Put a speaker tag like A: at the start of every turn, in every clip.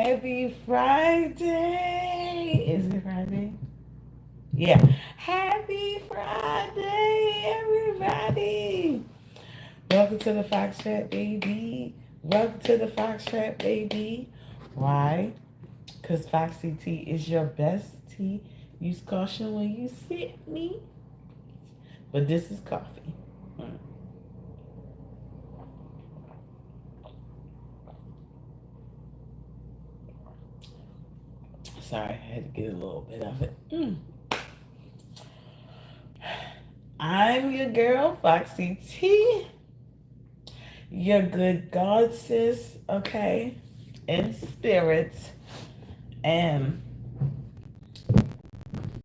A: Happy Friday. Is it Friday? Yeah. Happy Friday, everybody. Welcome to the Fox Trap, baby. Welcome to the Fox Trap, baby. Why? Because Foxy Tea is your best tea. Use caution when you sip me. But this is coffee. Sorry, I had to get a little bit of it. I'm your girl, Foxy T. Your good God, sis, okay? In spirit. And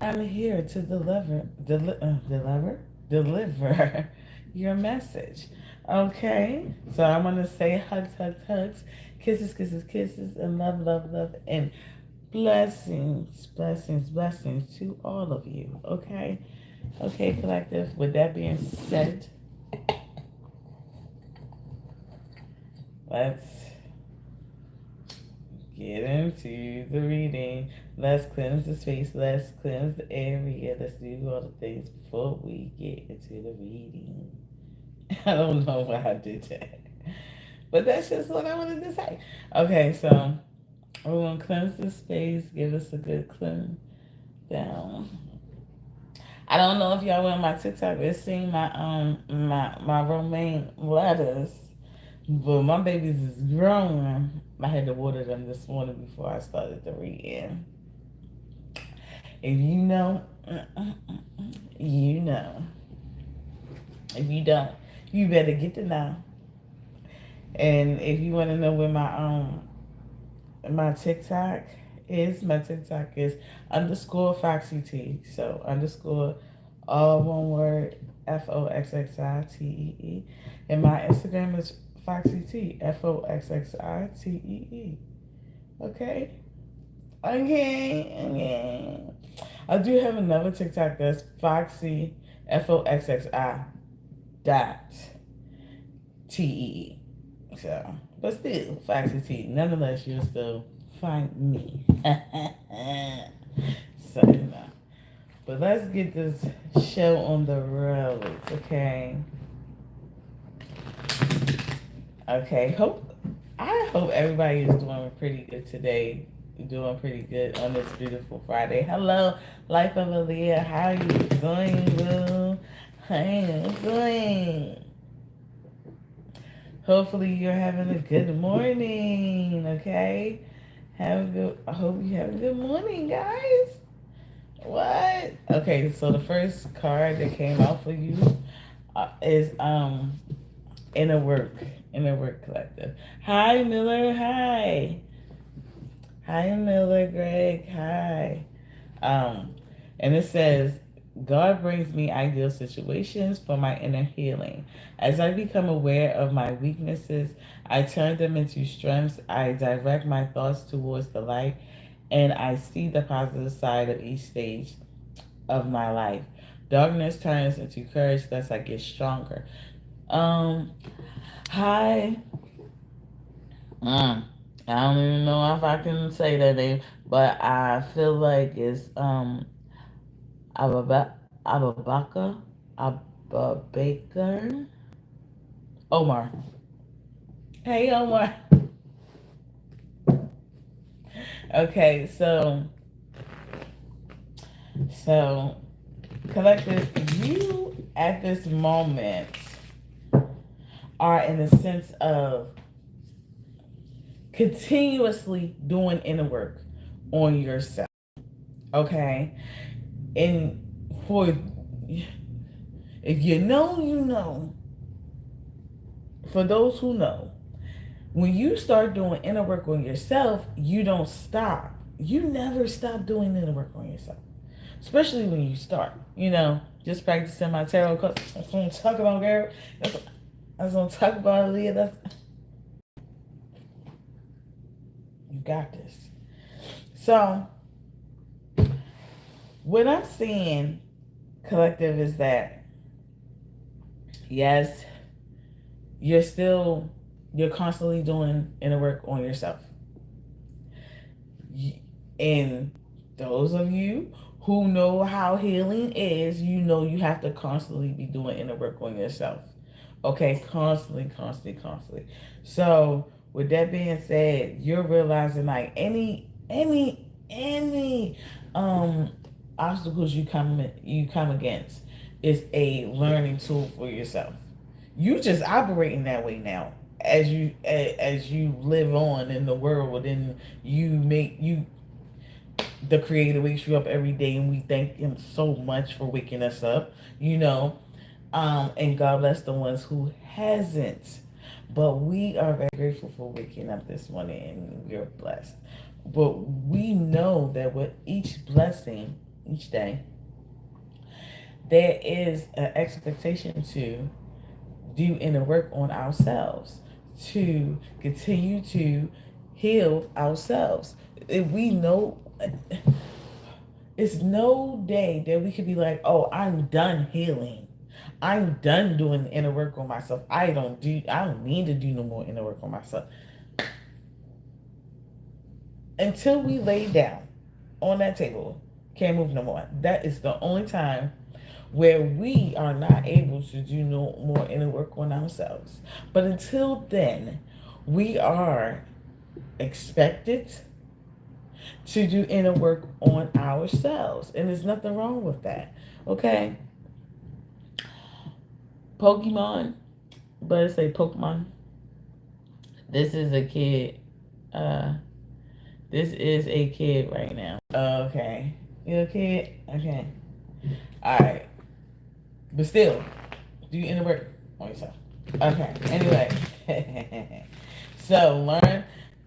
A: I'm here to deliver your message. Okay? So I want to say hugs, hugs, hugs, kisses, kisses, kisses, and love, love, love, and blessings, blessings, blessings to all of you. Okay? Okay, collective. With that being said, let's get into the reading. Let's cleanse the space. Let's cleanse the area. Let's do all the things before we get into the reading. I don't know why I did that. But that's just what I wanted to say. Okay, so we're going to cleanse the space. Give us a good cleanse down. I don't know if y'all went on my TikTok and seen my romaine lettuce, but my babies is growing. I had to water them this morning before I started the reading. If you know, you know. If you don't, you better get to know. And if you want to know where my TikTok my TikTok is underscore Foxy T. So underscore all one word FOXXITEE. And my Instagram is Foxy T FOXXITEE. Okay? Okay. I do have another TikTok that's Foxy FOXXI dot TEE. So, but still, Foxy T. Nonetheless, you'll still find me. So, you know. But let's get this show on the road, okay? Okay. I hope everybody is doing pretty good today. Doing pretty good on this beautiful Friday. Hello, Life of Aaliyah. How are you doing, boo? How you doing? Hopefully you're having a good morning, okay? I hope you have a good morning, guys. What? Okay, so the first card that came out for you is Inner Work, Inner Work Collective. Hi, Miller. Hi. Hi, Miller. Greg. Hi. Um, and it says, God brings me ideal situations for my inner healing. As I become aware of my weaknesses, I turn them into strengths. I direct my thoughts towards the light, and I see the positive side of each stage of my life. Darkness turns into courage as I get stronger. Um, hi. I don't even know if I can say that name, but I feel like it's Ababaka, Ababaker, Omar. Hey, Omar. Okay, so collective, you at this moment are in a sense of continuously doing inner work on yourself. Okay, and for if you know, you know. For those who know, when you start doing inner work on yourself, you don't stop. You never stop doing inner work on yourself. Especially when you start, just practicing my tarot cards. That's what I'm talking about, girl. That's what I'm talking about, Aaliyah. You got this. So, what I'm seeing, collective, is that, yes, you're constantly doing inner work on yourself. And those of you who know how healing is, you know you have to constantly be doing inner work on yourself. Okay, constantly, constantly, constantly. So with that being said, you're realizing like any obstacles you come against is a learning tool for yourself. You just operating that way now as you live on in the world, and you the creator wakes you up every day, and we thank him so much for waking us up, and God bless the ones who hasn't. But we are very grateful for waking up this morning, and we're blessed. But we know that with each blessing each day, there is an expectation to do inner work on ourselves, to continue to heal ourselves. If we know, it's no day that we could be like, oh, I'm done healing. I'm done doing inner work on myself. I don't need to do no more inner work on myself. Until we lay down on that table, can't move no more. That is the only time where we are not able to do no more inner work on ourselves. But until then, we are expected to do inner work on ourselves. And there's nothing wrong with that. Okay? Pokemon, but it say Pokemon. This is a kid. Uh, this is a kid right now. Okay. You a kid? Okay. Alright. But still, do you inner work on yourself. Okay. Anyway. So learn.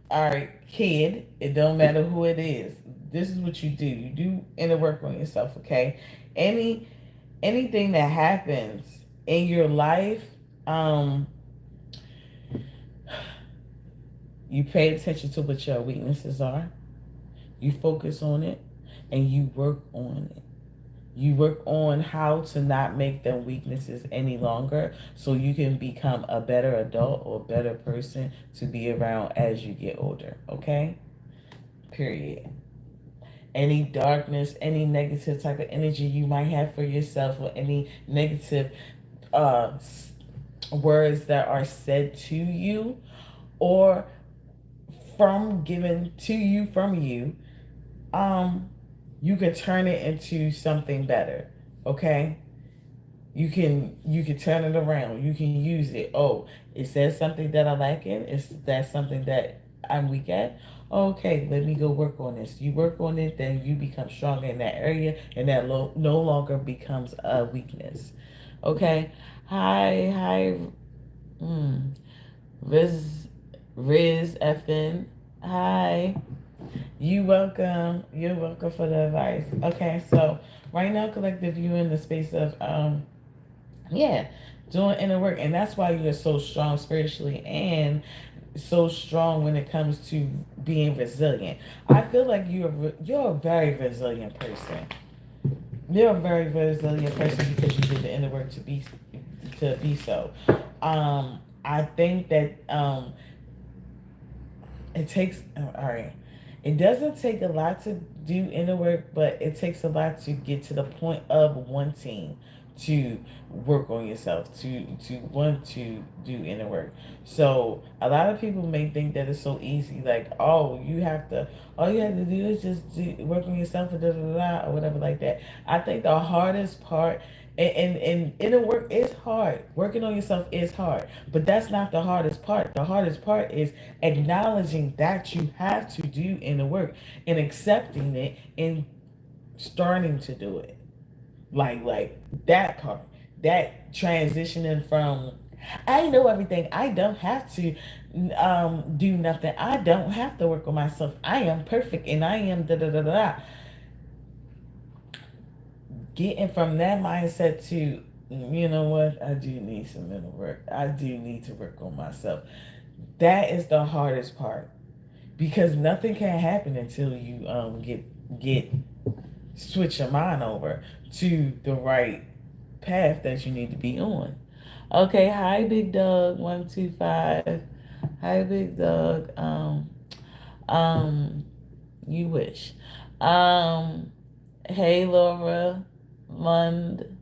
A: Alright, kid. It don't matter who it is. This is what you do. You do inner work on yourself, okay? Anything that happens in your life, um, you pay attention to what your weaknesses are. You focus on it and you work on it. You work on how to not make them weaknesses any longer so you can become a better adult or better person to be around as you get older. Okay? Period. Any darkness, any negative type of energy you might have for yourself, or any negative uh, words that are said to you or from given to you from you, um, you can turn it into something better. Okay? You can turn it around. You can use it. Oh, it says something that I like in. It's that's something that I'm weak at. Okay, let me go work on this. You work on it, then you become stronger in that area, and that no longer becomes a weakness. Okay. Hi. Hmm. Riz Riz FN. Hi. You're welcome for the advice. Okay, so right now, collective, you in the space of yeah, doing inner work, and that's why you're so strong spiritually and so strong when it comes to being resilient. I feel like you're a very resilient person. You're a very resilient person because you did the inner work to be so. I think that it takes all right. It doesn't take a lot to do inner work, but it takes a lot to get to the point of wanting to work on yourself, to want to do inner work. So a lot of people may think that it's so easy, like, oh, all you have to do is just work on yourself, or da da da or whatever like that. I think the hardest part, and inner work is hard. Working on yourself is hard, but that's not the hardest part. The hardest part is acknowledging that you have to do inner work and accepting it and starting to do it. Like that part, that transitioning from I know everything. I don't have to do nothing. I don't have to work on myself. I am perfect and I am da da da da. Getting from that mindset to, you know what, I do need some mental work. I do need to work on myself. That is the hardest part because nothing can happen until you get switch your mind over to the right path that you need to be on. Okay, hi Big Dog 125. Hi Big Dog. Um You wish. Um, hey Laura Lund.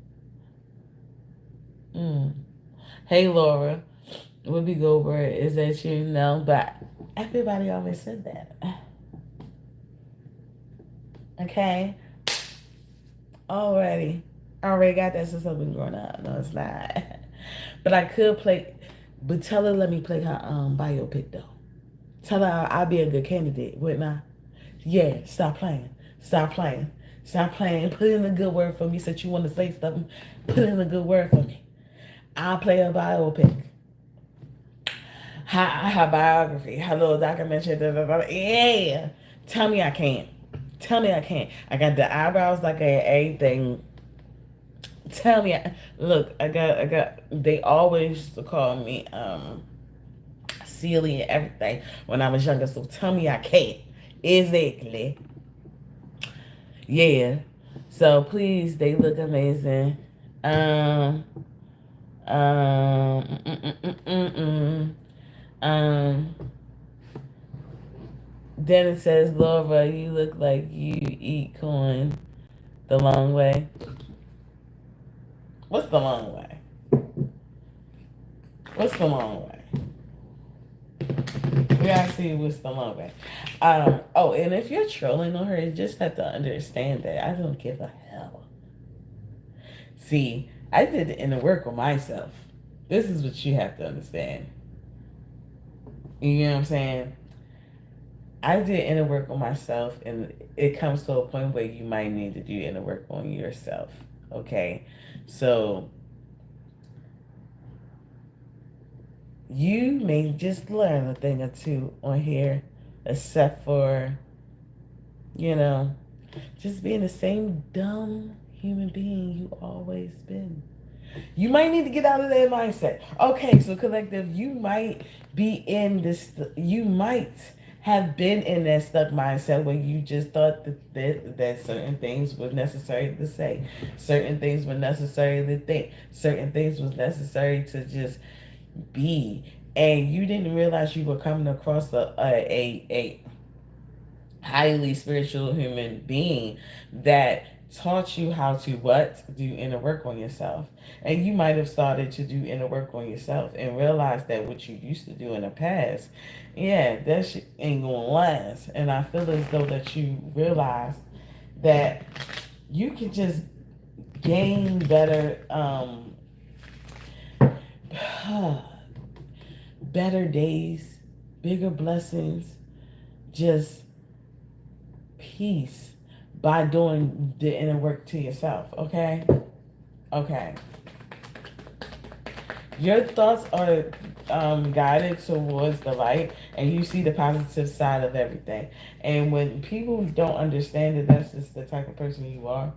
A: Mm. Hey Laura. Whoopi Goldberg, is that you? No, but everybody always said that. Okay? Already. I already got that since I've been growing up. No, it's not. But I could play, but tell her let me play her biopic though. Tell her I'll be a good candidate, wouldn't I? Yeah, stop playing. Stop playing. Stop playing. Put in a good word for me since you want to say something. Put in a good word for me. I'll play a biopic. Her biography, her little documentary. Da, da, da. Yeah. Tell me I can't. Tell me I can't. I got the eyebrows like everything. Tell me, look, I got. They always used to call me silly and everything when I was younger. So tell me I can't. Exactly. Yeah. So please, they look amazing. Um. Um. Mm, mm, mm, mm, um. Then it says, Laura, you look like you eat corn the long way. What's the long way? What's the long way? We gotta see what's the long way. Oh, and if you're trolling on her, you just have to understand that I don't give a hell. See, I did the inner work on myself. This is what you have to understand. You know what I'm saying? I did inner work on myself, and it comes to a point where you might need to do inner work on yourself. Okay? So, you may just learn a thing or two on here, except for, you know, just being the same dumb human being you always been. You might need to get out of that mindset. Okay, so collective, you might be in this, you might have been in that stuck mindset where you just thought that certain things were necessary to say, certain things were necessary to think, certain things was necessary to just be, and you didn't realize you were coming across a highly spiritual human being that taught you how to what do inner work on yourself. And you might have started to do inner work on yourself and realize that what you used to do in the past, yeah, that shit ain't gonna last. And I feel as though that you realize that you can just gain better better days, bigger blessings, just peace by doing the inner work to yourself. Okay? Okay. Your thoughts are guided towards the light, and you see the positive side of everything. And when people don't understand that that's just the type of person you are,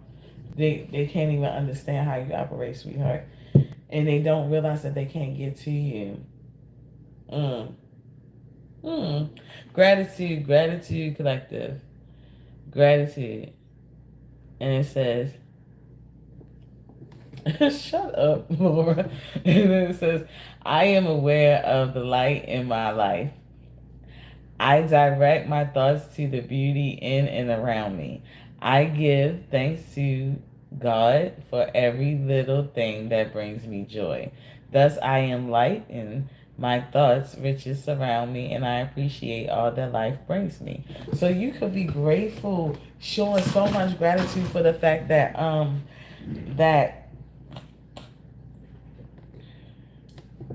A: they can't even understand how you operate, sweetheart. And they don't realize that they can't get to you. Mm. Mm. Gratitude, gratitude collective. Gratitude. And it says, shut up, Laura. And then it says, I am aware of the light in my life. I direct my thoughts to the beauty in and around me. I give thanks to God for every little thing that brings me joy. Thus, I am light in my thoughts, riches surround me, and I appreciate all that life brings me. So you could be grateful, showing so much gratitude for the fact that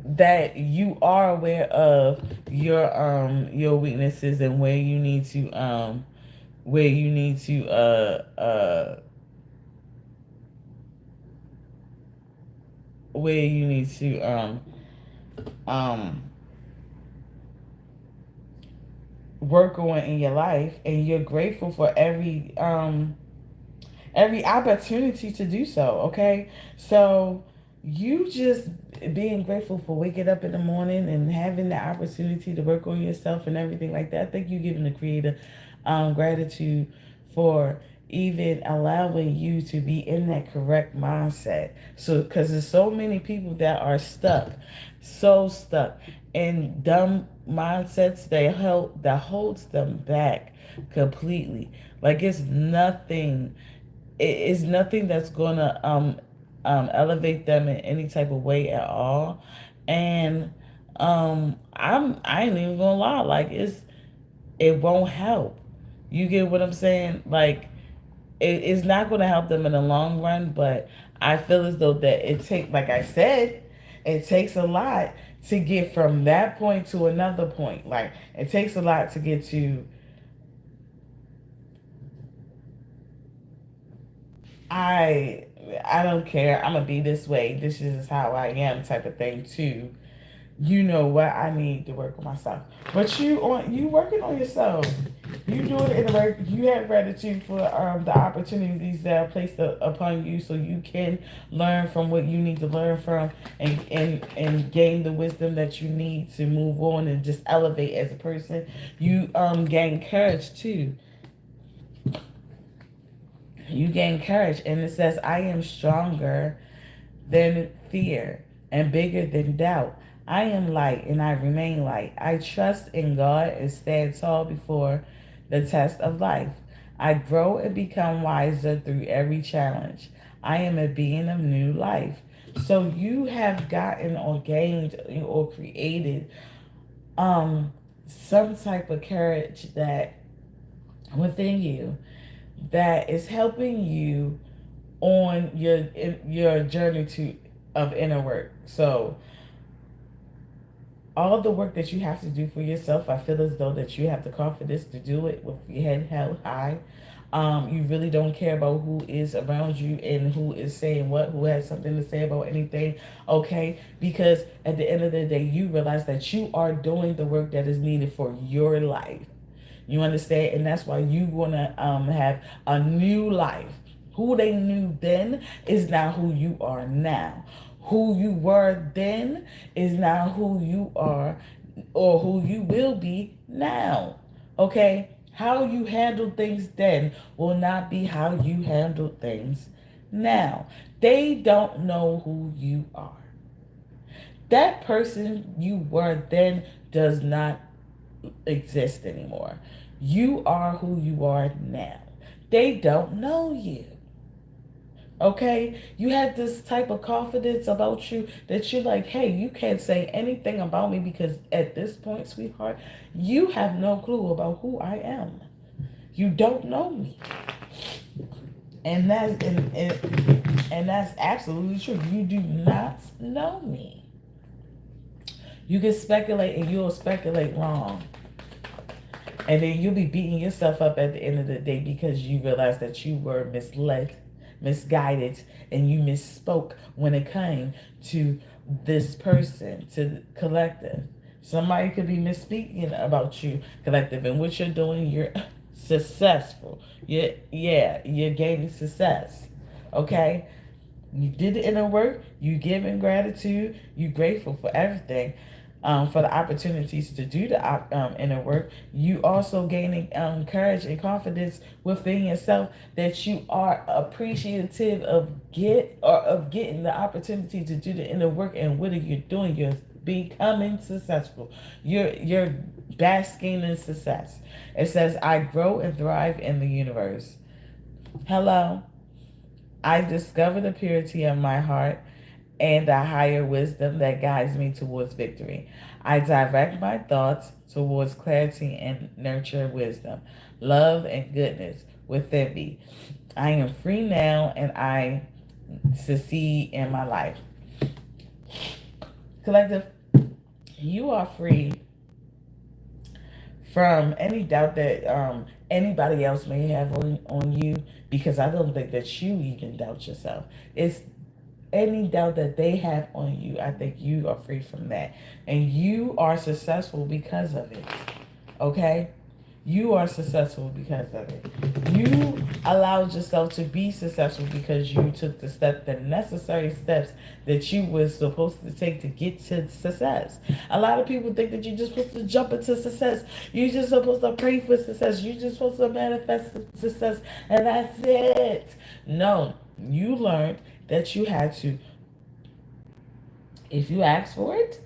A: that you are aware of your weaknesses and where you need to where you need to um work on in your life, and you're grateful for every opportunity to do so. Okay, so you just being grateful for waking up in the morning and having the opportunity to work on yourself and everything like that. I think you're giving the creator gratitude for even allowing you to be in that correct mindset. So because there's so many people that are stuck, so stuck in dumb mindsets that holds them back completely. Like it's nothing that's gonna elevate them in any type of way at all. And I ain't even gonna lie, like it won't help. You get what I'm saying? Like it's not gonna help them in the long run, but I feel as though that it take like I said, it takes a lot to get from that point to another point. Like it takes a lot to get to I I don't care. I'm gonna be this way. This is how I am, type of thing too. You know what? I need to work on myself. But you working on yourself. You doing it in the right. You have gratitude for the opportunities that are placed upon you, so you can learn from what you need to learn from, and gain the wisdom that you need to move on and just elevate as a person. You gain courage too. You gain courage, and it says, "I am stronger than fear and bigger than doubt. I am light and I remain light. I trust in God and stand tall before the test of life. I grow and become wiser through every challenge. I am a being of new life." So you have gotten or gained or created some type of courage that within you that is helping you on your journey to of inner work. So all the work that you have to do for yourself, I feel as though that you have the confidence to do it with your head held high. You really don't care about who is around you and who is saying what, who has something to say about anything, okay? Because at the end of the day, you realize that you are doing the work that is needed for your life. You understand? And that's why you want to have a new life. Who they knew then is now who you are now. Who you were then is now who you are or who you will be now. Okay? How you handled things then will not be how you handle things now. They don't know who you are. That person you were then does not exist anymore. You are who you are now. They don't know you. Okay? You have this type of confidence about you that you're like, hey, you can't say anything about me because at this point, sweetheart, you have no clue about who I am. You don't know me. And that's absolutely true. You do not know me. You can speculate and you'll speculate wrong. And then you'll be beating yourself up at the end of the day because you realize that you were misled, misguided, and you misspoke when it came to this person, to the collective. Somebody could be misspeaking about you, collective, and what you're doing, you're successful. You're gaining success. Okay? You did the inner work, you giving gratitude, you grateful for everything, for the opportunities to do the inner work. You also gaining courage and confidence within yourself that you are appreciative of getting the opportunity to do the inner work. And what are you doing? You're becoming successful. You're basking in success. It says, "I grow and thrive in the universe." Hello. I discover the purity of my heart and the higher wisdom that guides me towards victory. I direct my thoughts towards clarity and nurture wisdom, love, and goodness within me. I am free now and I succeed in my life. Collective, you are free from any doubt that anybody else may have on you, because I don't think that you even doubt yourself. It's any doubt that they have on you. I think you are free from that. And you are successful because of it. Okay? You are successful because of it. You allowed yourself to be successful because you took the necessary steps that you were supposed to take to get to success. A lot of people think that you're just supposed to jump into success. You're just supposed to pray for success. You're just supposed to manifest success, and that's it. No, you learned that you had to, if you ask for it,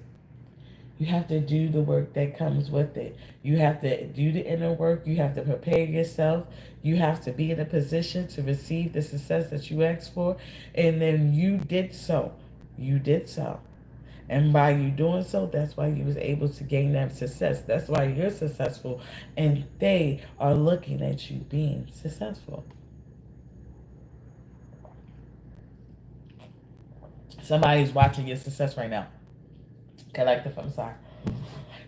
A: You have to do the work that comes with it. You have to do the inner work. You have to prepare yourself. You have to be in a position to receive the success that you asked for. And then you did so. You did so. And by you doing so, that's why you was able to gain that success. That's why you're successful. And they are looking at you being successful. Somebody's watching your success right now. Collective, I'm sorry.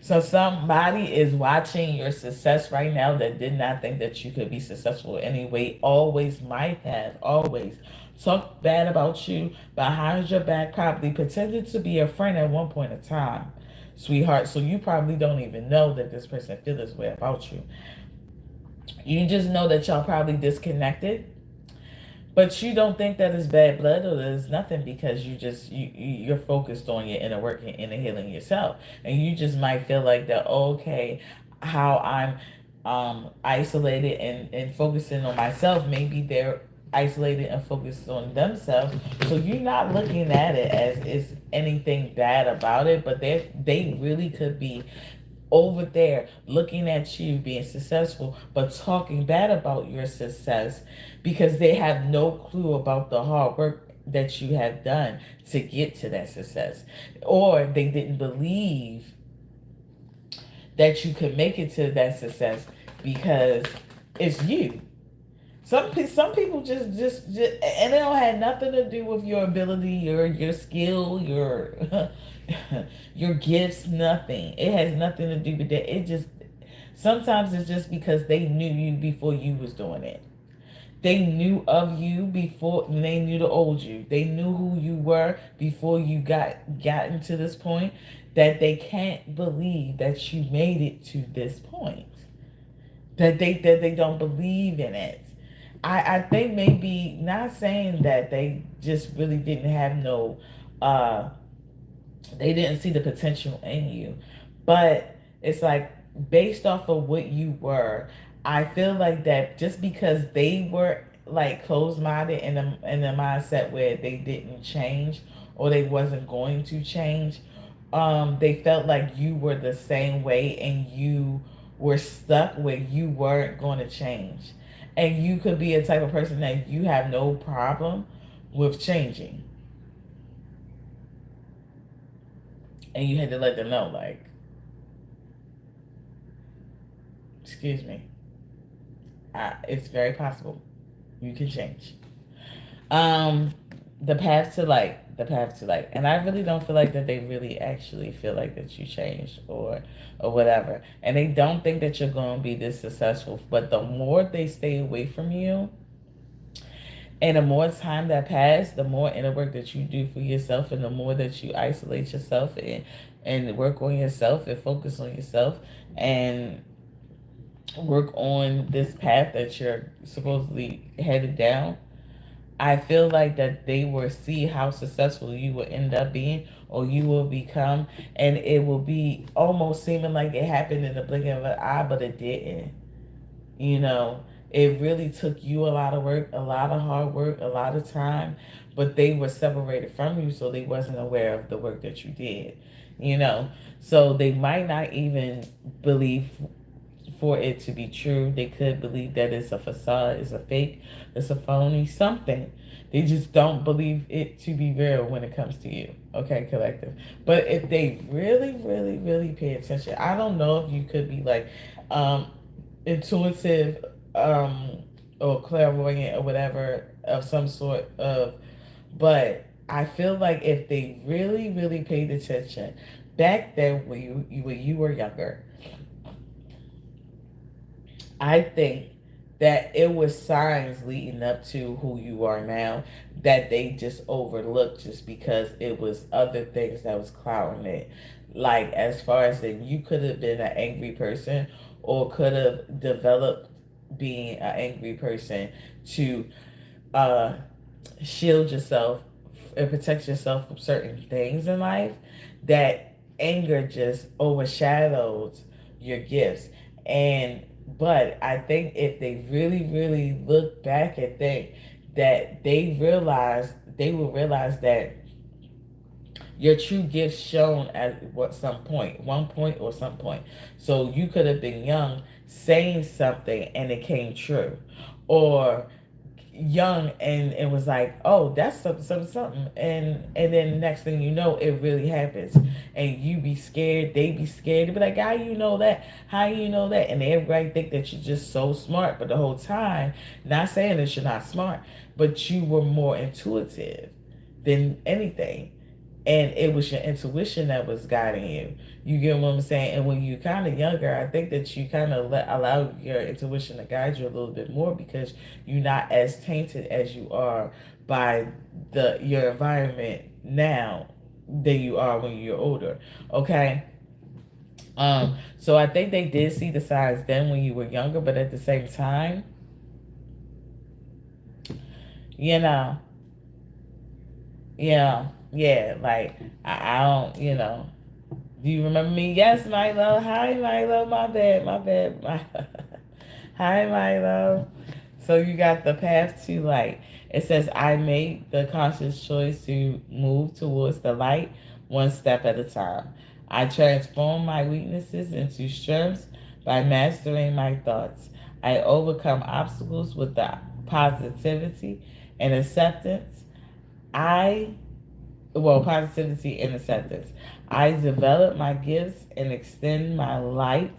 A: So somebody is watching your success right now that did not think that you could be successful anyway. Always might have, always talked bad about you behind your back, probably pretended to be a friend at one point in time, sweetheart. So you probably don't even know that this person feels this way about you. You just know that y'all probably disconnected, but you don't think that it's bad blood or there's nothing because you're focused on your inner work and inner healing yourself, and you just might feel like that. Okay, how I'm isolated and focusing on myself. Maybe they're isolated and focused on themselves. So you're not looking at it as it's anything bad about it, but they really could be over there looking at you being successful but talking bad about your success because they have no clue about the hard work that you have done to get to that success, or they didn't believe that you could make it to that success because it's you. Some people just and it don't have nothing to do with your ability, your skill, your your gifts, nothing. It has nothing to do with that. It just sometimes it's just because they knew you before you was doing it. They knew of you before they knew the old you. They knew who you were before you gotten to this point, that they can't believe that you made it to this point. That they don't believe in it. I think maybe not saying that they just really didn't have no uh they didn't see the potential in you, but it's like based off of what you were, I feel like that just because they were like closed minded in the mindset where they didn't change or they wasn't going to change, they felt like you were the same way and you were stuck where you weren't going to change. And you could be a type of person that you have no problem with changing. And you had to let them know, like, excuse me, it's very possible you can change. Um, the path to light, and I really don't feel like that they really actually feel like that you changed or whatever, and they don't think that you're going to be this successful. But the more they stay away from you, and the more time that passes, the more inner work that you do for yourself, and the more that you isolate yourself and work on yourself and focus on yourself and work on this path that you're supposedly headed down, I feel like that they will see how successful you will end up being or you will become, and it will be almost seeming like it happened in the blink of an eye, but it didn't. You know, it really took you a lot of work, a lot of hard work, a lot of time, but they were separated from you, so they wasn't aware of the work that you did. You know, so they might not even believe for it to be true. They could believe that it's a facade, it's a fake, it's a phony, something. They just don't believe it to be real when it comes to you. Okay, collective. But if they really, really, really pay attention, I don't know if you could be like intuitive or clairvoyant or whatever of some sort of, but I feel like if they really, really paid attention back then when you were younger, I think that it was signs leading up to who you are now that they just overlooked just because it was other things that was clouding it. Like as far as that you could have been an angry person or could have developed being an angry person to uh shield yourself and protect yourself from certain things in life, that anger just overshadows your gifts. And but I think if they really, really look back and think that they will realize that your true gifts shown at what some point, one point or some point. So you could have been young saying something and it came true, or young and it was like, oh, that's something, something, something, and then next thing you know, it really happens, and you be scared, they be scared, they be like, how you know that? How you know that? And everybody think that you're just so smart, but the whole time, not saying that you're not smart, but you were more intuitive than anything, and it was your intuition that was guiding you. You get what I'm saying? And when you're kind of younger, I think that you kind of allow your intuition to guide you a little bit more because you're not as tainted as you are by the your environment now than you are when you're older. Okay. So I think they did see the signs then when you were younger, but at the same time, you know, yeah, like I don't, do you remember me? Yes, Milo. Hi, Milo. My bad. My bad. Hi, Milo. So you got the path to light. It says, I made the conscious choice to move towards the light one step at a time. I transform my weaknesses into strengths by mastering my thoughts. I overcome obstacles with the positivity and acceptance. I Positivity and acceptance. I develop my gifts and extend my light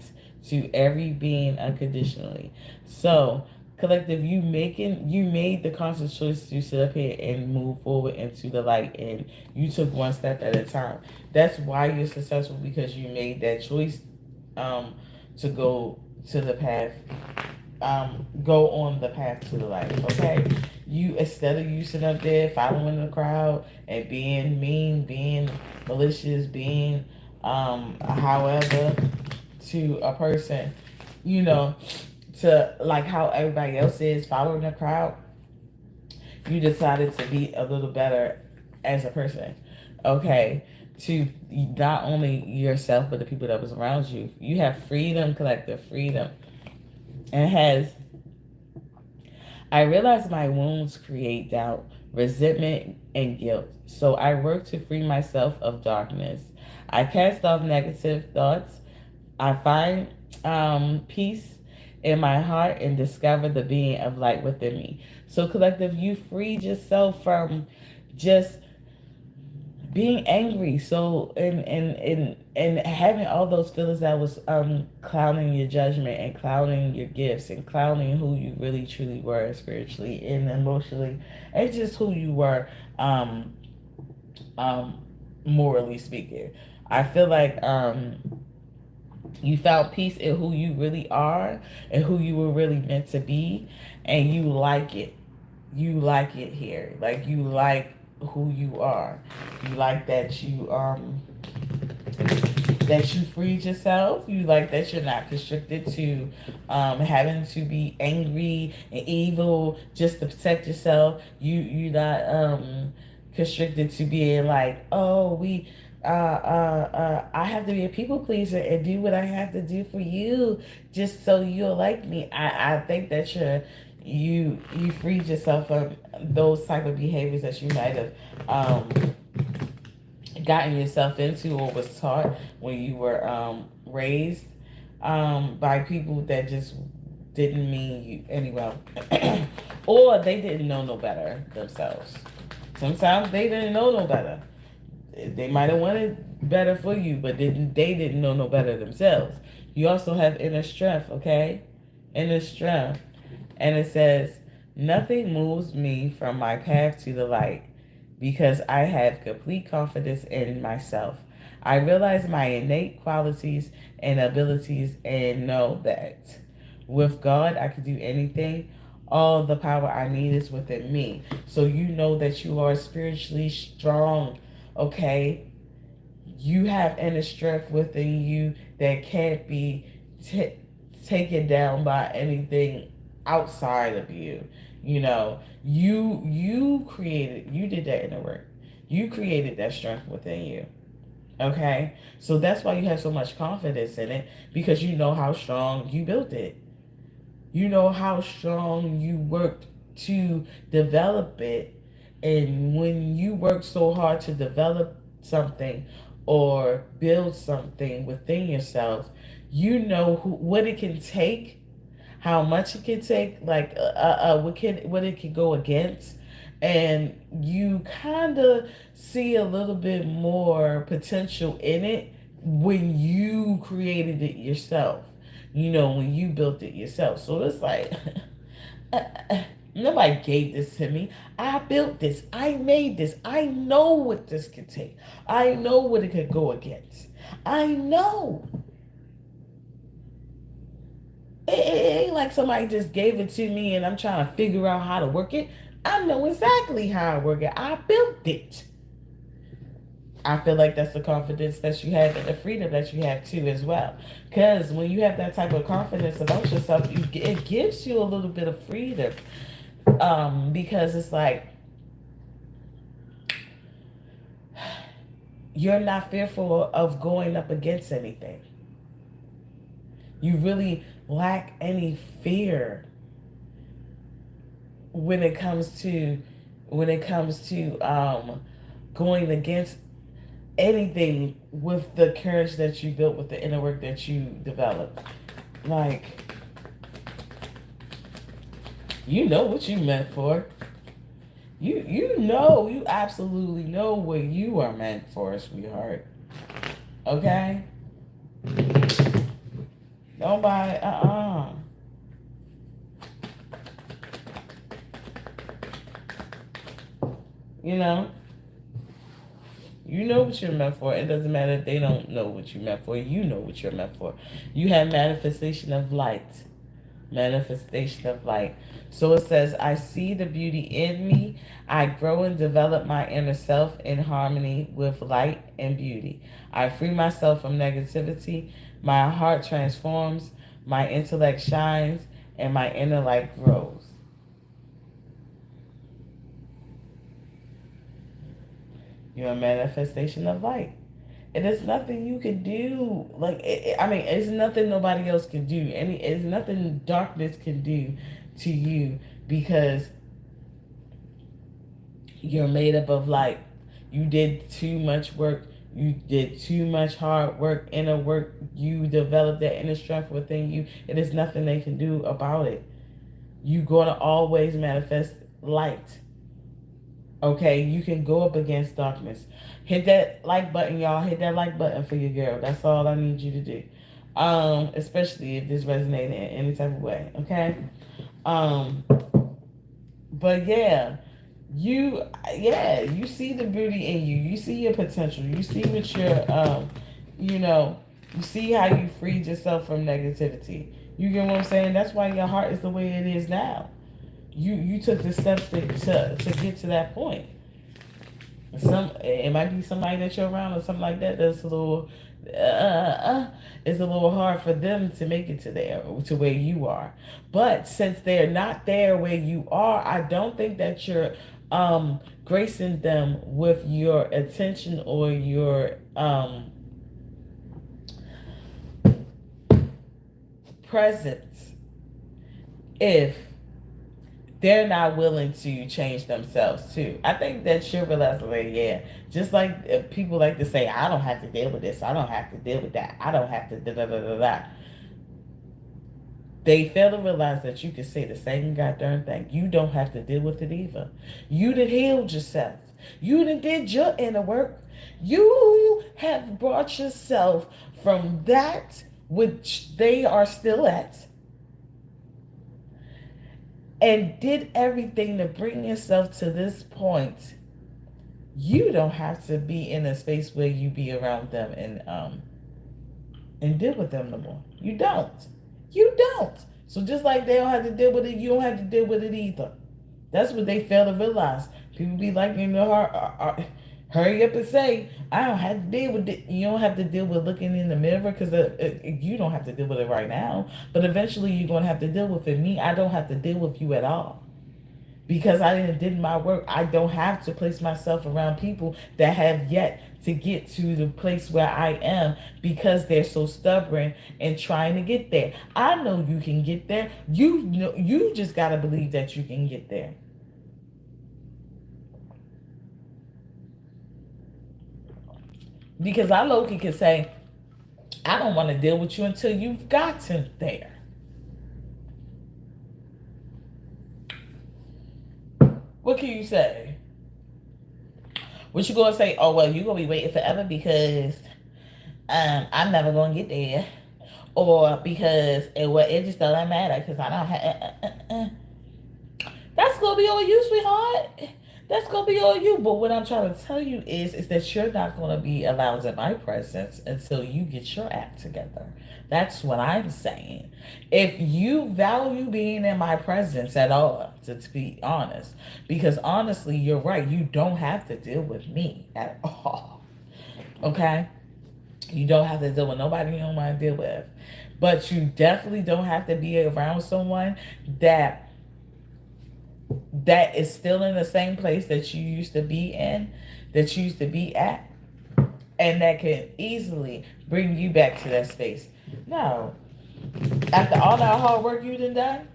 A: to every being unconditionally. So, collective, you made the conscious choice to sit up here and move forward into the light, and you took one step at a time. That's why you're successful, because you made that choice um to to the path go on the path to the light. Okay, you, instead of you sitting up there following the crowd and being mean, being malicious, being however to a person, you know, to like how everybody else is following the crowd, you decided to be a little better as a person. Okay, to not only yourself but the people that was around you. You have freedom, collective freedom, and has I realize my wounds create doubt, resentment, and guilt. So I work to free myself of darkness. I cast off negative thoughts. I find peace in my heart and discover the being of light within me. So, collective, you freed yourself from just being angry, so and having all those feelings that was clouding your judgment and clouding your gifts and clouding who you really truly were spiritually and emotionally, and just who you were um um morally speaking. I feel like you found peace in who you really are and who you were really meant to be, and you like it. You like it here. Like, you like who you are. You like that you freed yourself. You like that you're not constricted to having to be angry and evil just to protect yourself. You're not constricted to being like, oh, I have to be a people pleaser and do what I have to do for you just so you'll like me. I think that you freed yourself from those type of behaviors that you might have gotten yourself into or was taught when you were raised by people that just didn't mean you any well, or they didn't know no better themselves. Sometimes they didn't know no better. They might have wanted better for you, but they didn't know no better themselves. You also have inner strength, okay? Inner strength. And it says, nothing moves me from my path to the light because I have complete confidence in myself. I realize my innate qualities and abilities and know that with God I can do anything. All the power I need is within me. So you know that you are spiritually strong, okay? You have inner strength within you that can't be t- taken down by anything outside of you. You did that inner work. You created that strength within you. Okay? So that's why you have so much confidence in it, because you know how strong you built it. You know how strong you worked to develop it. And when you work so hard to develop something or build something within yourself, you know what it can take, how much it can take, like what it can go against, and you kind of see a little bit more potential in it when you created it yourself. You know, when you built it yourself. So it's like nobody gave this to me. I built this. I made this. I know what this could take. I know what it could go against. I know. It ain't like somebody just gave it to me and I'm trying to figure out how to work it. I know exactly how I work it. I built it. I feel like that's the confidence that you have and the freedom that you have too as well. Because when you have that type of confidence about yourself, it gives you a little bit of freedom. Because it's like you're not fearful of going up against anything. You really lack any fear when it comes to going against anything with the courage that you built, with the inner work that you developed. Like, you know what you meant for. You absolutely know what you are meant for, sweetheart. Okay? Nobody, You know? You know what you're meant for. It doesn't matter if they don't know what you're meant for. You know what you're meant for. You have manifestation of light. Manifestation of light. So it says, I see the beauty in me. I grow and develop my inner self in harmony with light and beauty. I free myself from negativity. My heart transforms. My intellect shines. And my inner light grows. You're a manifestation of light. And there's nothing you can do. Like, it's nothing nobody else can do. It's nothing darkness can do to you, because you're made up of light. You did too much work. You did too much hard work, inner work. You developed that inner strength within you. And there's nothing they can do about it. You're going to always manifest light. Okay, you can go up against darkness. Hit that like button, y'all. Hit that like button for your girl. That's all I need you to do. Especially if this resonated in any type of way. Okay. Um, but you see the beauty in you. You see your potential. You see what you know, you see how you freed yourself from negativity. You get what I'm saying? That's why your heart is the way it is now. You took the steps to get to that point. It might be somebody that you're around or something like that that's a little it's a little hard for them to make it to where you are. But since they're not there where you are, I don't think that you're gracing them with your attention or your presence if they're not willing to change themselves too. I think that you're realizing, like, yeah, just like people like to say, I don't have to deal with this, I don't have to deal with that, I don't have to da da da da da. They fail to realize that you can say the same goddamn thing. You don't have to deal with it either. You done healed yourself. You done did your inner work. You have brought yourself from that which they are still at, and did everything to bring yourself to this point. You don't have to be in a space where you be around them and deal with them no more. You don't. You don't. So just like they don't have to deal with it, you don't have to deal with it either. That's what they fail to realize. People be like, hurry up and say, I don't have to deal with it. You don't have to deal with looking in the mirror, because you don't have to deal with it right now. But eventually you're going to have to deal with it. Me, I don't have to deal with you at all. Because I did my work. I don't have to place myself around people that have yet to get to the place where I am, because they're so stubborn and trying to get there. I know you can get there. You just got to believe that you can get there. Because I low-key can say, I don't want to deal with you until you've gotten there. What can you say? What you gonna say? Oh well, you gonna be waiting forever because I'm never gonna get there, or because it just doesn't matter because I don't have. That's gonna be on you, sweetheart. That's gonna be on you. But what I'm trying to tell you is that you're not gonna be allowed in my presence until you get your act together. That's what I'm saying. If you value being in my presence at all, to be honest, because honestly, you're right. You don't have to deal with me at all. Okay? You don't have to deal with nobody you don't want to deal with. But you definitely don't have to be around someone that is still in the same place that you used to be in, that you used to be at, and that can easily bring you back to that space. No. After all that hard work you done,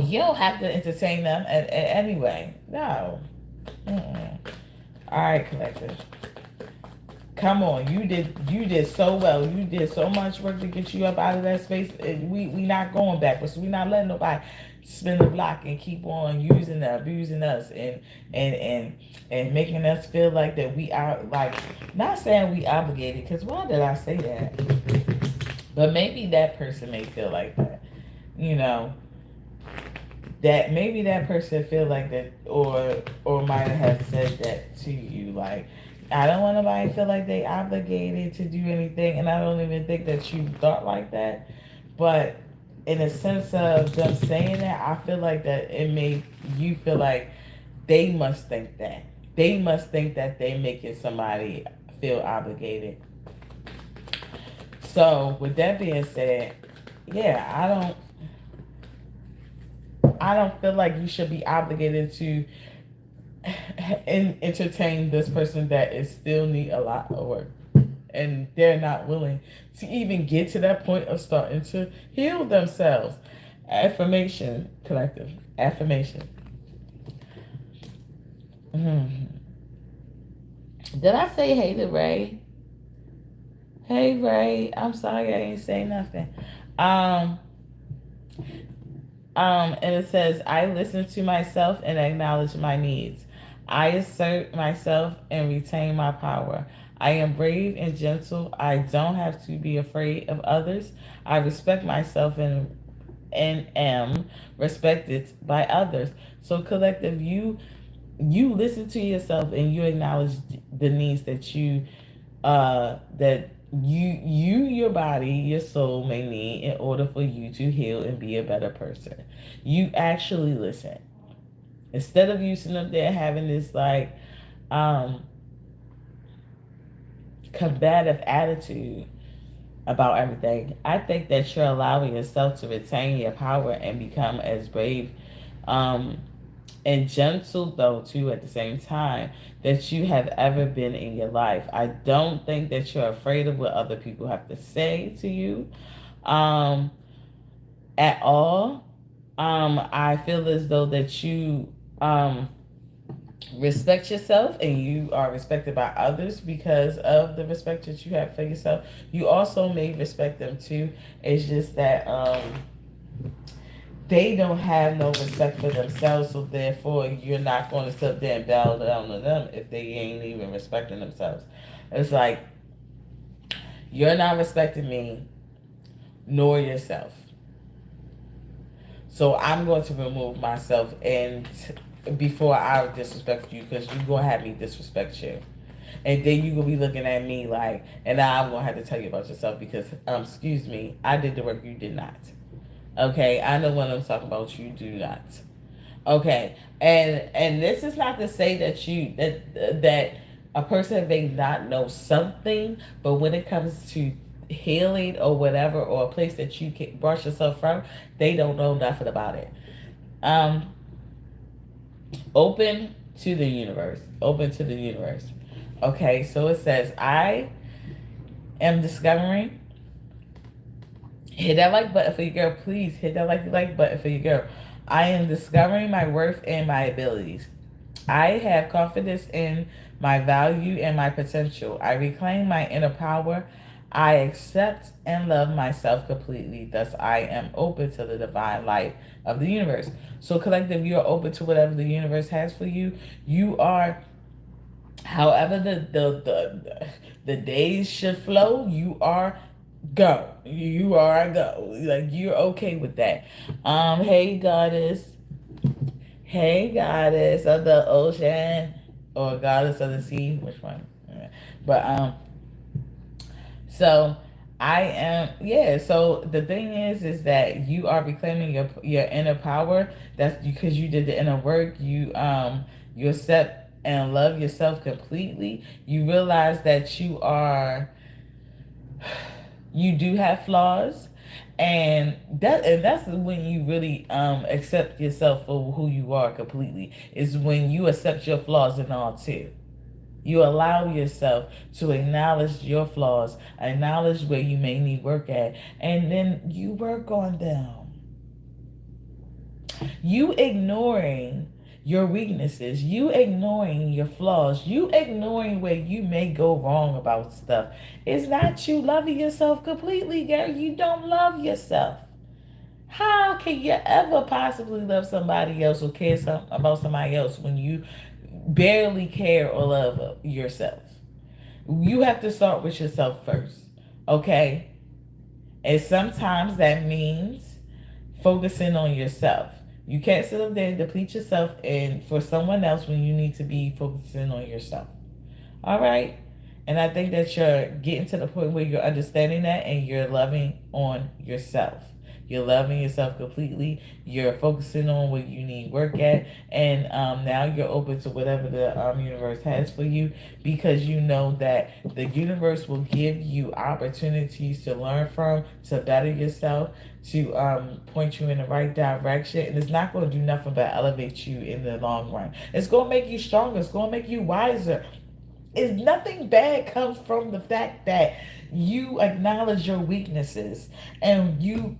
A: you don't have to entertain them anyway. No. Mm-mm. All right, collective. Come on, you did so well. You did so much work to get you up out of that space. We not going backwards. We not letting nobody spin the block and keep on using and abusing us and making us feel like that we are like, not saying we obligated, because why did I say that? But maybe that person may feel like that. You know, that maybe that person feel like that, or might have said that to you, like, I don't want nobody to feel like they obligated to do anything, and I don't even think that you thought like that. But in a sense of them saying that, I feel like that it made you feel like they must think that. They must think that they making somebody feel obligated. So with that being said, yeah, I don't feel like you should be obligated to entertain this person that is still need a lot of work, and they're not willing to even get to that point of starting to heal themselves. Affirmation, collective. Affirmation. Mm. Did I say hey to Ray? Hey Ray, I'm sorry I ain't say nothing. Um, and it says, I listen to myself and acknowledge my needs. I assert myself and retain my power. I am brave and gentle. I don't have to be afraid of others. I respect myself and am respected by others. So collective, you listen to yourself and you acknowledge the needs that you your body, your soul may need in order for you to heal and be a better person. You actually listen instead of you sitting up there having this like um combative attitude about everything. I think that you're allowing yourself to retain your power and become as brave um and gentle though too at the same time that you have ever been in your life. I don't think that you're afraid of what other people have to say to you um at all. I feel as though that you respect yourself and you are respected by others because of the respect that you have for yourself. You also may respect them too. It's just that they don't have no respect for themselves, so therefore you're not going to sit there and bow down to them if they ain't even respecting themselves. It's like, you're not respecting me nor yourself. So I'm going to remove myself and before I disrespect you, because you're going to have me disrespect you. And then you're going to be looking at me like, and now I'm going to have to tell you about yourself because, excuse me, I did the work, you did not. Okay, I know what I'm talking about. You do not. Okay, and this is not to say that a person may not know something, but when it comes to healing or whatever, or a place that you can brush yourself from, they don't know nothing about it. Um, open to the universe. Open to the universe. Okay, so it says, I am discovering. Hit that like button for your girl, please. Hit that like button for your girl. I am discovering my worth and my abilities. I have confidence in my value and my potential. I reclaim my inner power. I accept and love myself completely. Thus, I am open to the divine light of the universe. So, collective, you're open to whatever the universe has for you. You are, however, the days should flow. You are go. You are a go. Like you're okay with that. Hey goddess. Hey, goddess of the ocean or goddess of the sea, which one? But so I am, yeah. So the thing is that you are reclaiming your inner power. That's because you did the inner work. You accept and love yourself completely. You realize that you do have flaws, and that's when you really accept yourself for who you are completely, is when you accept your flaws and all too. You allow yourself to acknowledge your flaws, acknowledge where you may need work at, and then you work on them. You ignoring your weaknesses, you ignoring your flaws, you ignoring where you may go wrong about stuff. It's not you loving yourself completely, girl. You don't love yourself. How can you ever possibly love somebody else or care about somebody else when you barely care or love yourself? You have to start with yourself first, okay? And sometimes that means focusing on yourself. You can't sit up there and deplete yourself and for someone else when you need to be focusing on yourself. All right? And I think that you're getting to the point where you're understanding that and you're loving on yourself. You're loving yourself completely. You're focusing on what you need work at. And now you're open to whatever the universe has for you, because you know that the universe will give you opportunities to learn from, to better yourself, to point you in the right direction. And it's not going to do nothing but elevate you in the long run. It's going to make you stronger. It's going to make you wiser. Is nothing bad comes from the fact that you acknowledge your weaknesses and you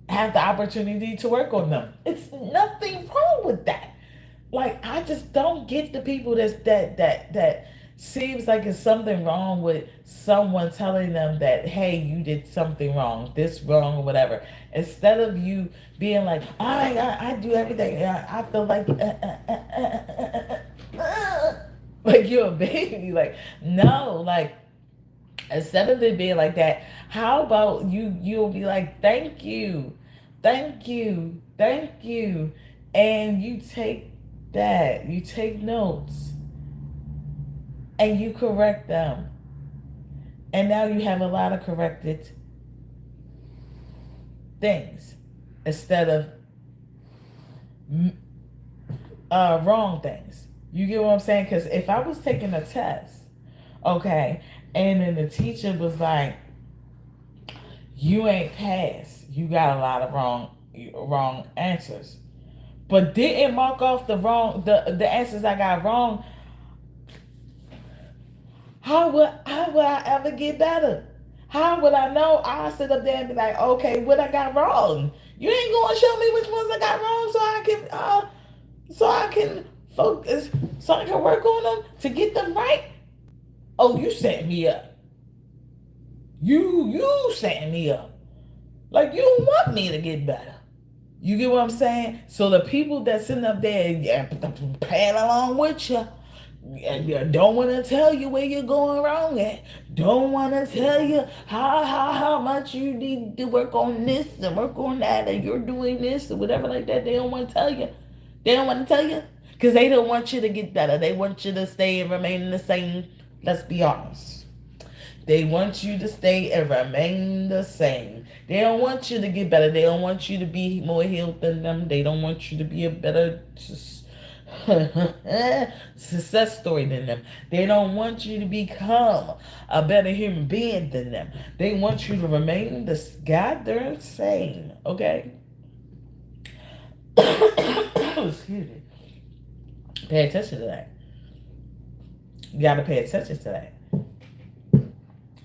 A: have the opportunity to work on them. It's nothing wrong with that. Like, I just don't get the people that seems like it's something wrong with someone telling them that, hey, you did something wrong, this wrong or whatever. Instead of you being like, oh my God, I do everything. I feel like like you're a baby. Like, no, like, instead of it being like that, how about you'll be like, thank you, thank you, thank you. And you take that, you take notes and you correct them. And now you have a lot of corrected things instead of wrong things. You get what I'm saying? Because if I was taking a test, okay, and then the teacher was like, you ain't passed, you got a lot of wrong answers, but didn't mark off the answers I got wrong, how would I ever get better? How would I know? I'll sit up there and be like, okay, what I got wrong? You ain't gonna show me which ones I got wrong so I can focus, so I can work on them to get them right. Oh, you set me up. You set me up. Like, you don't want me to get better. You get what I'm saying? So the people that sitting up there playing along with you, don't want to tell you where you're going wrong at. Don't want to tell you how much you need to work on this and work on that, and you're doing this or whatever like that. They don't want to tell you. They don't want to tell you because they don't want you to get better. They want you to stay and remain the same. Let's be honest. They want you to stay and remain the same. They don't want you to get better. They don't want you to be more healed than them. They don't want you to be a better success story than them. They don't want you to become a better human being than them. They want you to remain the goddamn same. Okay? Excuse me. Pay attention to that. You gotta pay attention to that.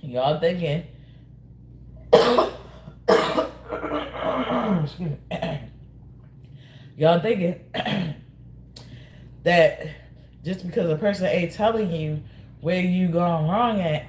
A: Y'all thinking, excuse me. Y'all thinking that just because a person ain't telling you where you gone wrong at,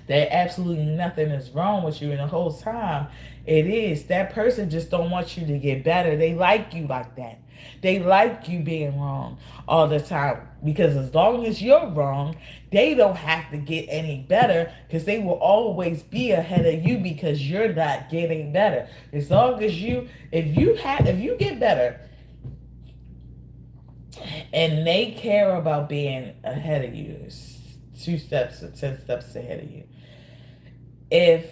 A: that absolutely nothing is wrong with you, and the whole time it is. That person just don't want you to get better. They like you like that. They like you being wrong all the time, because as long as you're wrong, they don't have to get any better, because they will always be ahead of you because you're not getting better. As long as if you get better and they care about being ahead of you, 2 steps or 10 steps ahead of you, if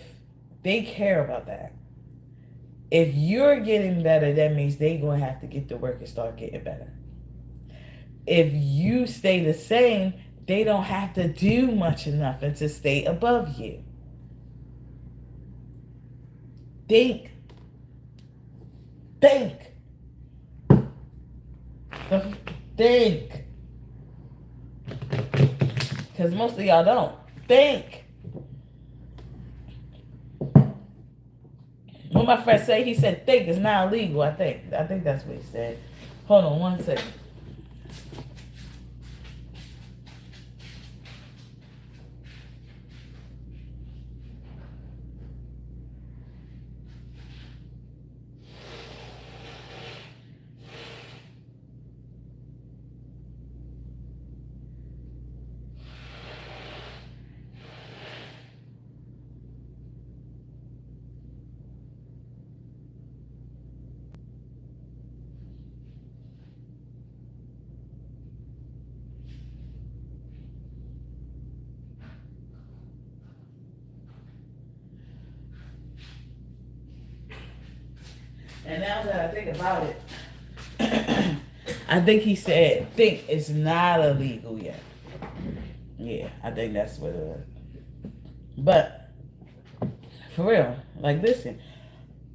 A: they care about that, if you're getting better, that means they're going to have to get to work and start getting better. If you stay the same, they don't have to do much enough and to stay above you. Think. Think. Think. Because most of y'all don't. Think. What my friend say, he said think is not illegal, I think. I think that's what he said. Hold on 1 second. And now that I think about it, I think he said think is not illegal yet. Yeah, I think that's what it was. But for real, like listen,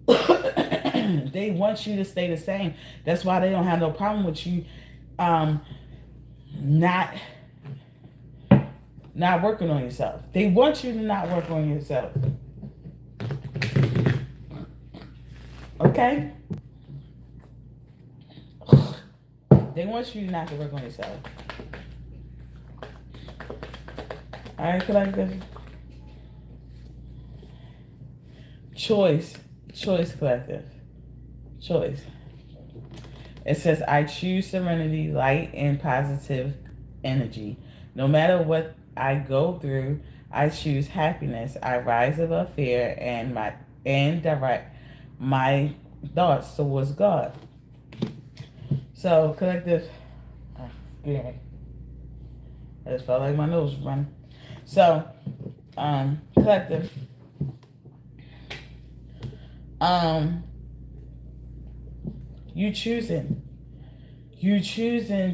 A: they want you to stay the same. That's why they don't have no problem with you not working on yourself. They want you to not work on yourself. Okay? They want you not to work on yourself. Alright, collective. Choice collective. Choice. It says, I choose serenity, light, and positive energy. No matter what I go through, I choose happiness. I rise above fear and direct my thoughts towards God. So, collective, excuse me. I just felt like my nose was running. So, collective, you choosing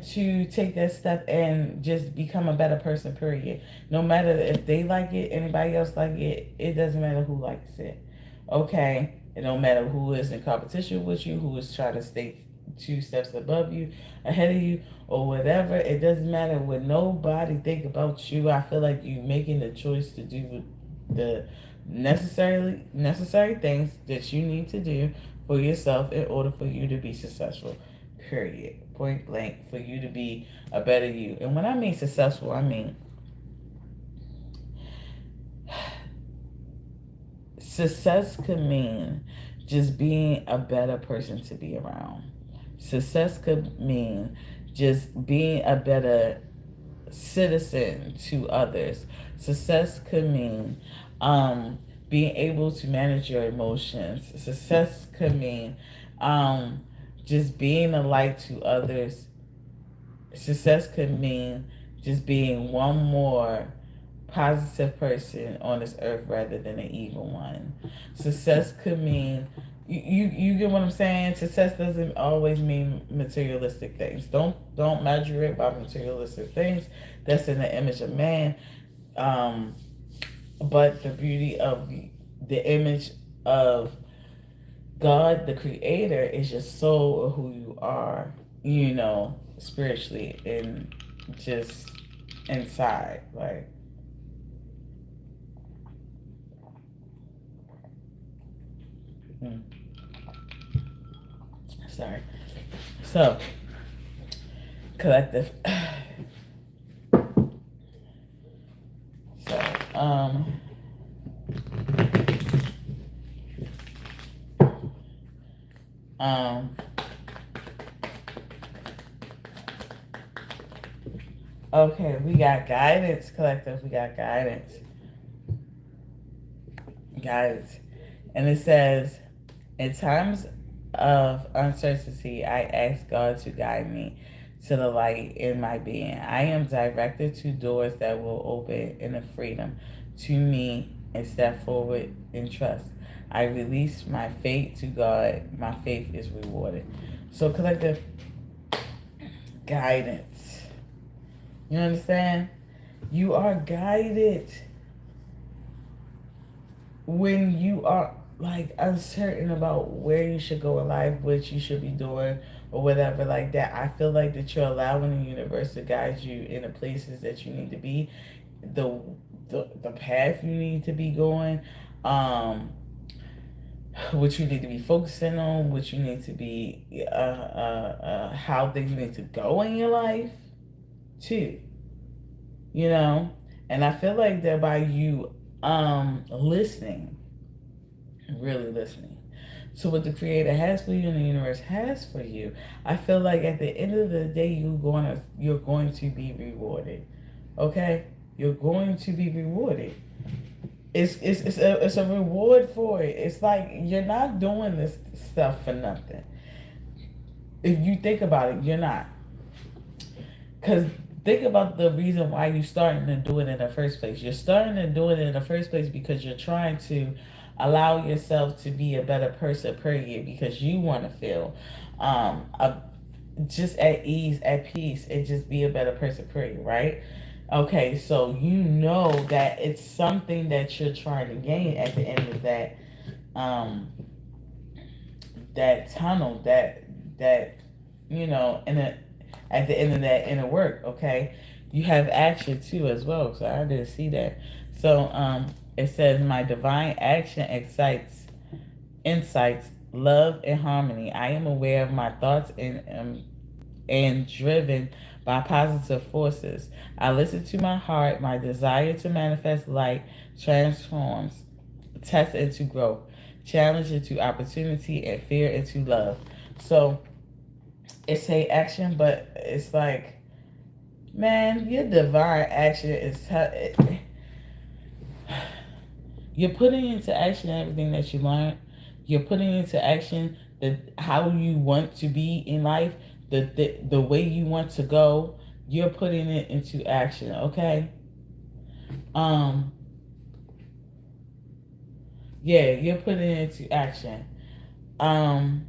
A: to take that step and just become a better person, period. No matter if they like it, anybody else like it, it doesn't matter who likes it. Okay? It don't matter who is in competition with you, who is trying to stay 2 steps above you, ahead of you, or whatever. It doesn't matter what nobody think about you. I feel like you making the choice to do the necessary things that you need to do for yourself in order for you to be successful. Period. Point blank. For you to be a better you. And when I mean successful, I mean success could mean just being a better person to be around. Success could mean just being a better citizen to others. Success could mean being able to manage your emotions. Success could mean just being a light to others. Success could mean just being one more positive person on this earth rather than an evil one. Success could mean you get what I'm saying? Success doesn't always mean materialistic things. Don't measure it by materialistic things. That's in the image of man. But the beauty of the image of God, the creator, is your soul or who you are, spiritually and just inside. Like, sorry. So, Collective. So, um, okay, we got guidance, collective. We got guidance. Guidance. And it says, in times of uncertainty, I ask God to guide me to the light in my being. I am directed to doors that will open in the freedom to me and step forward in trust. I release my fate to God. My faith is rewarded. So, collective guidance. You understand? You are guided when you are like uncertain about where you should go in life, what you should be doing, or whatever like that. I feel like that you're allowing the universe to guide you in the places that you need to be, the the path you need to be going, what you need to be focusing on, what you need to be, how things need to go in your life, too. You know, and I feel like that by you listening, really listening to what the creator has for you and the universe has for you, I feel like at the end of the day you're going to be rewarded. Okay? You're going to be rewarded. It's a reward for it. It's like you're not doing this stuff for nothing. If you think about it, you're not. Because think about the reason why you're starting to do it in the first place. You're starting to do it in the first place because you're trying to allow yourself to be a better person per year, because you want to feel just at ease, at peace, and just be a better person per year, right? Okay, so you know that it's something that you're trying to gain at the end of um that tunnel, that in a at the end of that inner work. Okay, you have action too as well, so I didn't see that. So it says, my divine action excites insights, love, and harmony. I am aware of my thoughts and driven by positive forces. I listen to my heart. My desire to manifest light transforms test into growth, challenge into opportunity, and fear into love. So it's a action, but it's like, man, your divine action is you're putting into action everything that you learned. You're putting into action how you want to be in life, the way you want to go. You're putting it into action, okay? Um, yeah, you're putting it into action. Um,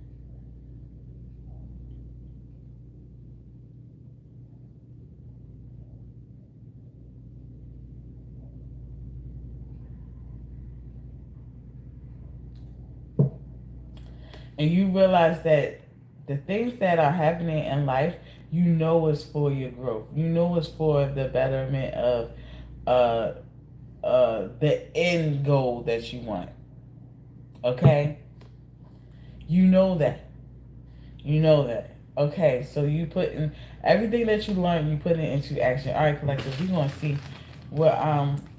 A: and you realize that the things that are happening in life, you know, is for your growth. You know, it's for the betterment of uh the end goal that you want. Okay, you know that. You know that. Okay, so you put in everything that you learned, you put it into action. All right, collective, we're gonna see what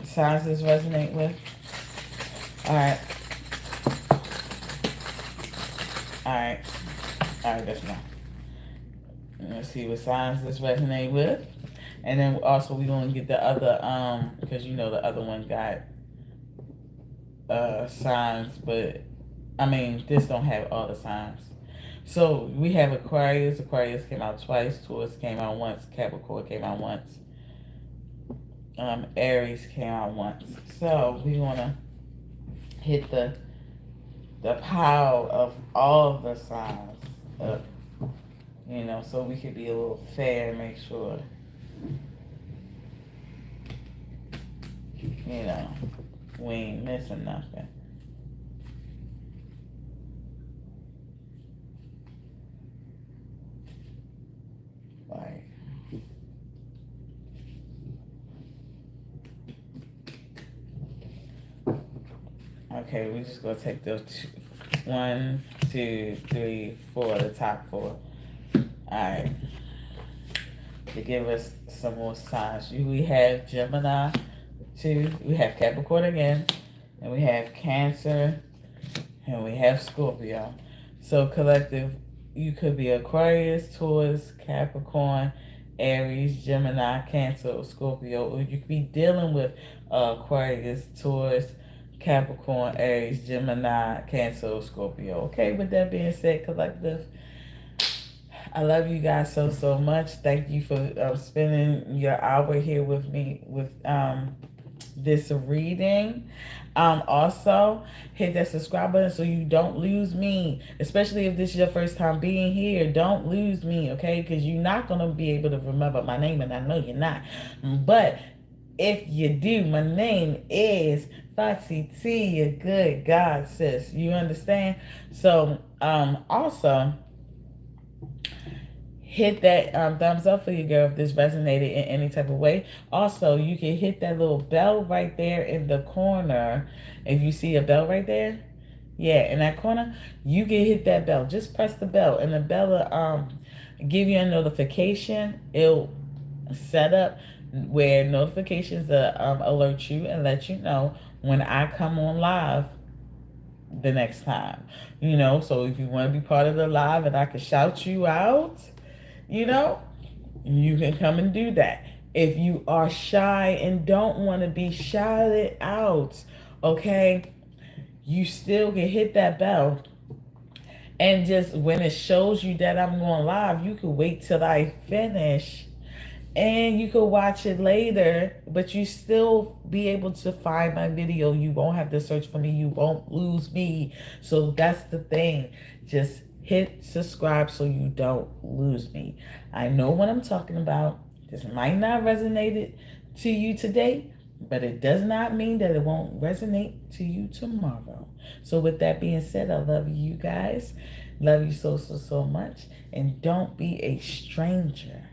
A: signs this resonate with. All right, all right, all right. That's enough. Let's see what signs this resonate with, and then also we're gonna get the other because you know the other one got signs, but I mean this don't have all the signs. So we have Aquarius. Aquarius came out twice. Taurus came out once. Capricorn came out once. Aries came out once. So we want to hit the power of all the signs of, so we could be a little fair and make sure, we ain't missing nothing. Like, okay, we just gonna take those 1, 2, 3, 4, the top 4. Alright. to give us some more signs. We have Gemini 2, we have Capricorn again, and we have Cancer, and we have Scorpio. So collective, you could be Aquarius, Taurus, Capricorn, Aries, Gemini, Cancer, or Scorpio, or you could be dealing with Aquarius, Taurus, Capricorn, Aries, Gemini, Cancer, or Scorpio. Okay, with that being said, collective, I love you guys so much. Thank you for spending your hour here with me with this reading. Also, hit that subscribe button so you don't lose me, especially if this is your first time being here. Don't lose me, okay? Because you're not going to be able to remember my name, and I know you're not. But if you do, my name is Foxy T, your good God sis. You understand? So, also, hit that thumbs up for you, girl, if this resonated in any type of way. Also, you can hit that little bell right there in the corner. If you see a bell right there, yeah, in that corner, you can hit that bell. Just press the bell, and the bell will give you a notification. It'll set up where notifications alert you and let you know when I come on live the next time. So if you want to be part of the live and I can shout you out, you can come and do that. If you are shy and don't want to be shouted out, okay, you still can hit that bell. And just when it shows you that I'm going live, you can wait till I finish and you can watch it later, but you still be able to find my video. You won't have to search for me. You won't lose me. So that's the thing. Just hit subscribe so you don't lose me. I know what I'm talking about. This might not resonate to you today, but it does not mean that it won't resonate to you tomorrow. So with that being said, I love you guys. Love you so much. And don't be a stranger.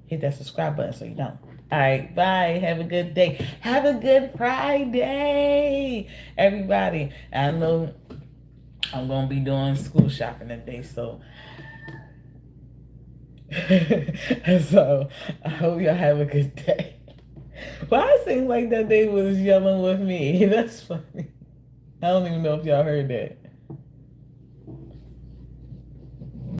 A: Hit that subscribe button so you don't. All right, bye. Have a good day. Have a good Friday, everybody. I know I'm going to be doing school shopping today, so so I hope y'all have a good day. Why it seems like that they was yelling with me? That's funny. I don't even know if y'all heard that.